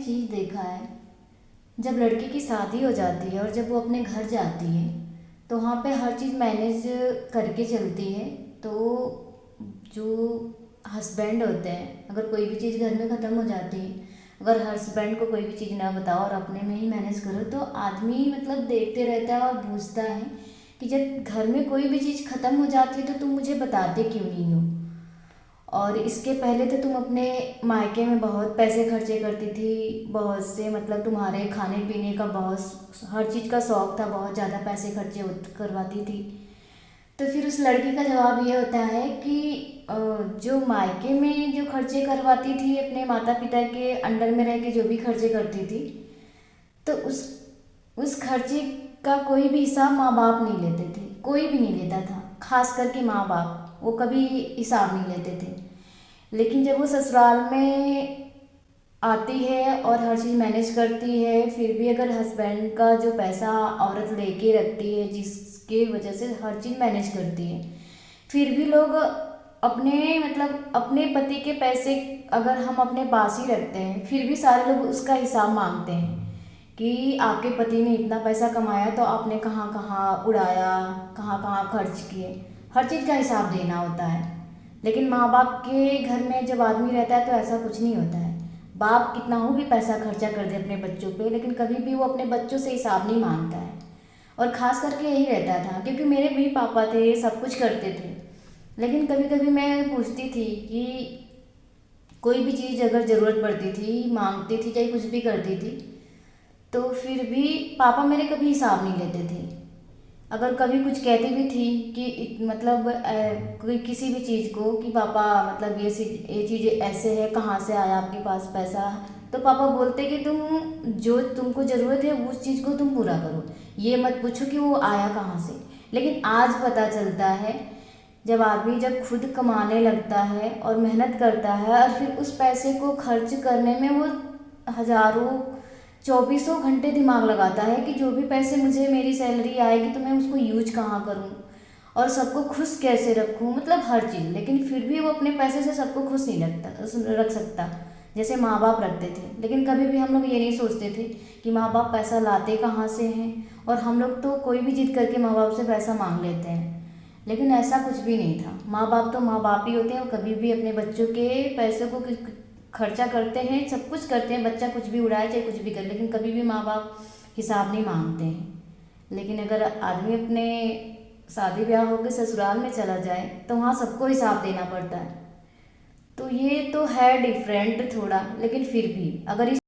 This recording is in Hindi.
एक चीज़ देखा है। जब लड़की की शादी हो जाती है और जब वो अपने घर जाती है तो वहाँ पे हर चीज़ मैनेज करके चलती है। तो जो हस्बैंड होते हैं, अगर कोई भी चीज़ घर में ख़त्म हो जाती है, अगर हस्बैंड को कोई भी चीज़ ना बताओ और अपने में ही मैनेज करो, तो आदमी मतलब देखते रहता है और पूछता है कि जब घर में कोई भी चीज़ ख़त्म हो जाती है तो तुम मुझे बताते क्यों नहीं हो। और इसके पहले तो तुम अपने मायके में बहुत पैसे खर्चे करती थी, बहुत से मतलब तुम्हारे खाने पीने का बहुत हर चीज़ का शौक था, बहुत ज़्यादा पैसे खर्चे करवाती थी। तो फिर उस लड़की का जवाब ये होता है कि जो मायके में जो खर्चे करवाती थी अपने माता पिता के अंडर में रह के जो भी खर्चे करती थी, तो उस खर्चे का कोई भी हिसाब माँ बाप नहीं लेते थे, कोई भी नहीं लेता था, खास करके माँ बाप वो कभी हिसाब नहीं लेते थे। लेकिन जब वो ससुराल में आती है और हर चीज़ मैनेज करती है, फिर भी अगर हस्बैंड का जो पैसा औरत लेके रखती है जिसके वजह से हर चीज़ मैनेज करती है, फिर भी लोग अपने मतलब अपने पति के पैसे अगर हम अपने पास ही रखते हैं, फिर भी सारे लोग उसका हिसाब मांगते हैं कि आपके पति ने इतना पैसा कमाया तो आपने कहाँ कहाँ उड़ाया, कहाँ कहाँ खर्च किए, हर चीज़ का हिसाब देना होता है। लेकिन माँ बाप के घर में जब आदमी रहता है तो ऐसा कुछ नहीं होता है। बाप कितना हो भी पैसा खर्चा कर दे अपने बच्चों पे, लेकिन कभी भी वो अपने बच्चों से हिसाब नहीं मांगता है। और ख़ास करके यही रहता था, क्योंकि मेरे भी पापा थे, सब कुछ करते थे। लेकिन कभी कभी मैं पूछती थी कि कोई भी चीज़ अगर ज़रूरत पड़ती थी, मांगती थी, चाहे कुछ भी करती थी, तो फिर भी पापा मेरे कभी हिसाब नहीं लेते थे। अगर कभी कुछ कहती भी थी कि मतलब कोई किसी भी चीज़ को कि पापा मतलब ये चीज़ ऐसे है, कहाँ से आया आपके पास पैसा, तो पापा बोलते कि तुम जो तुमको ज़रूरत है उस चीज़ को तुम पूरा करो, ये मत पूछो कि वो आया कहाँ से। लेकिन आज पता चलता है, जब आदमी जब खुद कमाने लगता है और मेहनत करता है और फिर उस पैसे को खर्च करने में वो हज़ारों चौबीसों घंटे दिमाग लगाता है कि जो भी पैसे मुझे मेरी सैलरी आएगी तो मैं उसको यूज कहाँ करूँ और सबको खुश कैसे रखूँ, मतलब हर चीज़। लेकिन फिर भी वो अपने पैसे से सबको खुश नहीं रख सकता जैसे माँ बाप रखते थे। लेकिन कभी भी हम लोग ये नहीं सोचते थे कि माँ बाप पैसा लाते कहाँ से हैं, और हम लोग तो कोई भी जिद करके माँ बाप से पैसा मांग लेते हैं। लेकिन ऐसा कुछ भी नहीं था, माँ बाप तो माँ बाप ही होते हैं, वो कभी भी अपने बच्चों के पैसे को खर्चा करते हैं, सब कुछ करते हैं, बच्चा कुछ भी उड़ाए चाहे कुछ भी करे, लेकिन कभी भी माँ बाप हिसाब नहीं मांगते हैं। लेकिन अगर आदमी अपने शादी ब्याह होकर ससुराल में चला जाए तो वहाँ सबको हिसाब देना पड़ता है। तो ये तो है डिफरेंट थोड़ा, लेकिन फिर भी अगर इस